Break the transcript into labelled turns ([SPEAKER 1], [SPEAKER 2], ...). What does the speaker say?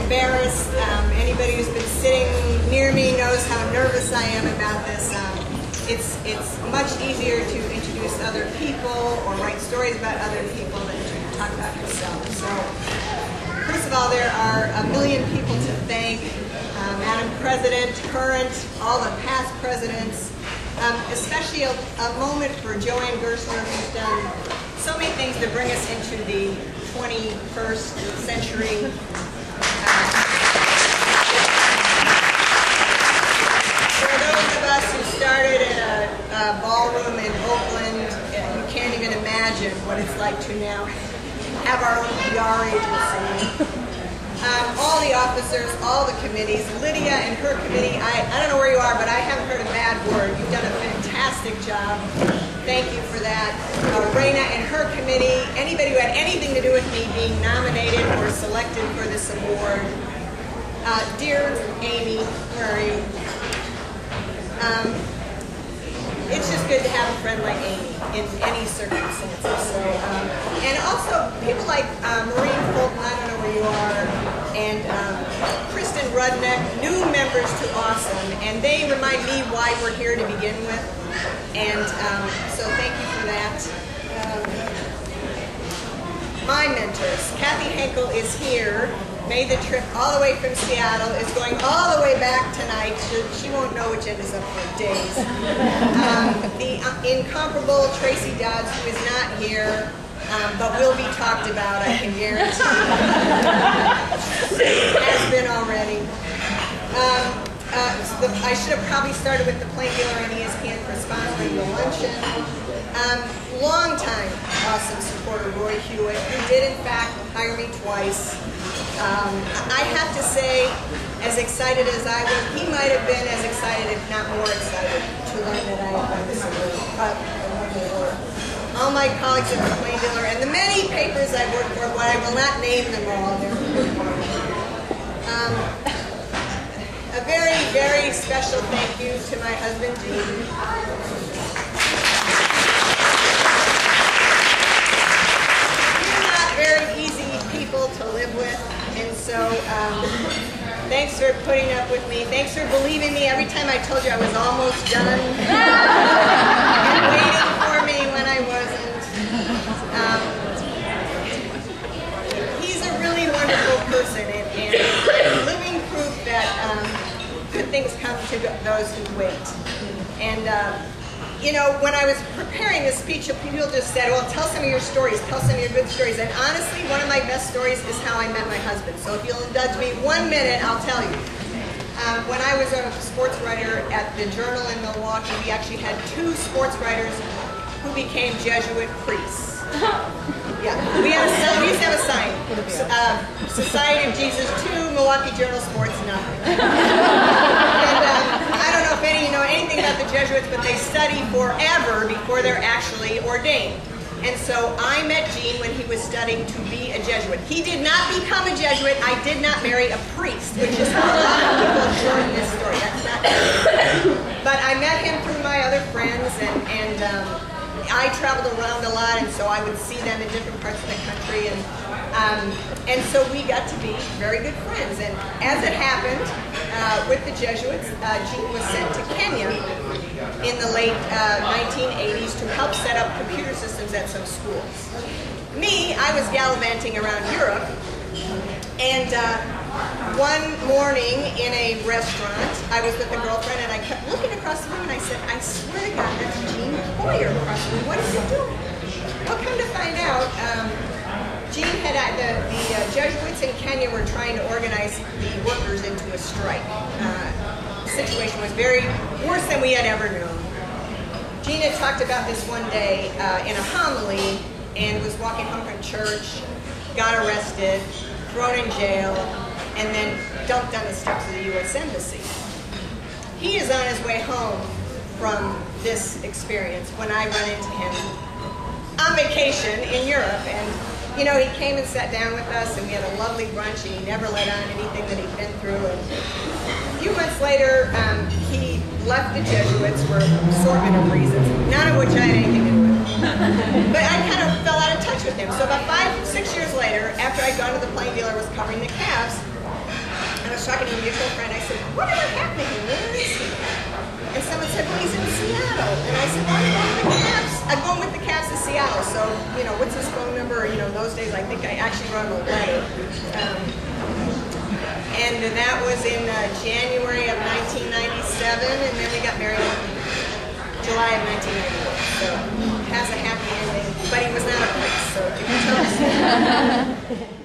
[SPEAKER 1] embarrassed. Anybody who's been sitting near me knows how nervous I am about this. It's much easier to introduce other people or write stories about other people than to talk about yourself. So, first of all, there are a million people to thank. Madam President, current, all the past presidents, especially a moment for Joanne Gersler, who's done so many things to bring us into the 21st century. For those of us who started in a ballroom in Oakland, you can't even imagine what it's like to now have our own PR agency. All the officers, all the committees, Lydia and her committee, I don't know where you are, but I haven't heard a bad word. You've done a fantastic job. Thank you for that. Raina and her committee, anybody who had anything to do with me being nominated or selected for this award. Dear Amy, where are you? It's just good to have a friend like Amy in any circumstances. So, and also people like Maureen Fulton, I don't know where you are, and Kristen Rudnick, new members to AWSM, and they remind me why we're here to begin with. And so thank you for that. My mentors, Kathy Henkel is here. Made the trip all the way from Seattle, is going all the way back tonight. She won't know which end is up for days. The incomparable Tracy Dodds, who is not here, but will be talked about, I can guarantee. Has been already. I should have probably started with the Plain Dealer and ESPN for sponsoring the luncheon. Long-time AWSM supporter Roy Hewitt, who did in fact hire me twice. I have to say, as excited as I was, he might have been as excited, if not more excited, to learn that I had won this award. All my colleagues at the Plain Dealer and the many papers I've worked for, but I will not name them all. A very, very special thank you to my husband, Gene. You're not very easy people to live with. And so, thanks for putting up with me. Thanks for believing me every time I told you I was almost done. And waiting for me when I wasn't. He's a really wonderful person and living proof that good things come to those who wait. And you know, when I was preparing this speech, people just said, well, tell some of your stories, tell some of your good stories. And honestly, one of my best stories is how I met my husband. So if you'll indulge me 1 minute, I'll tell you. When I was a sports writer at the Journal in Milwaukee, we actually had 2 sports writers who became Jesuit priests. Yeah, we used to have a sign. Society of Jesus 2, Milwaukee Journal Sports, nothing. And I don't know if any of you know anything about the Jesuits, but they study forever before they're actually ordained. And so I met Gene when he was studying to be a Jesuit. He did not become a Jesuit. I did not marry a priest, which is how a lot of people shorten this story. That's not true. But I met him through my other friends, and I traveled around a lot, and so I would see them in different parts of the country, and so we got to be very good friends. And as it happened, with the Jesuits, Gene was sent to Kenya in the late 1980s to help set up computer systems at some schools. Me, I was gallivanting around Europe, and one morning in a restaurant, I was with a girlfriend, and I kept looking across the room, and I said, I swear to God, that's Gene Boyer across the room. What is he doing? Well, come to find out, Gene had, the Jesuits in Kenya were trying to organize the workers into a strike. The situation was very worse than we had ever known. Gene had talked about this one day in a homily, and was walking home from church, got arrested, thrown in jail, and then dumped on the steps of the U.S. Embassy. He is on his way home from this experience when I run into him on vacation in Europe. And you know, he came and sat down with us, and we had a lovely brunch, and he never let on anything that he'd been through. And a few months later, he left the Jesuits for an assortment of reasons, none of which I had anything to do with. But I kind of fell out of touch with him. So about 5, 6 years later, after I'd gone to the Plain Dealer, was covering the Cavs, in those days I think I actually wrote him a letter. And that was in January of 1997, and then we got married in July of 1991. So it has a happy ending, but he was not a priest, so you can tell us.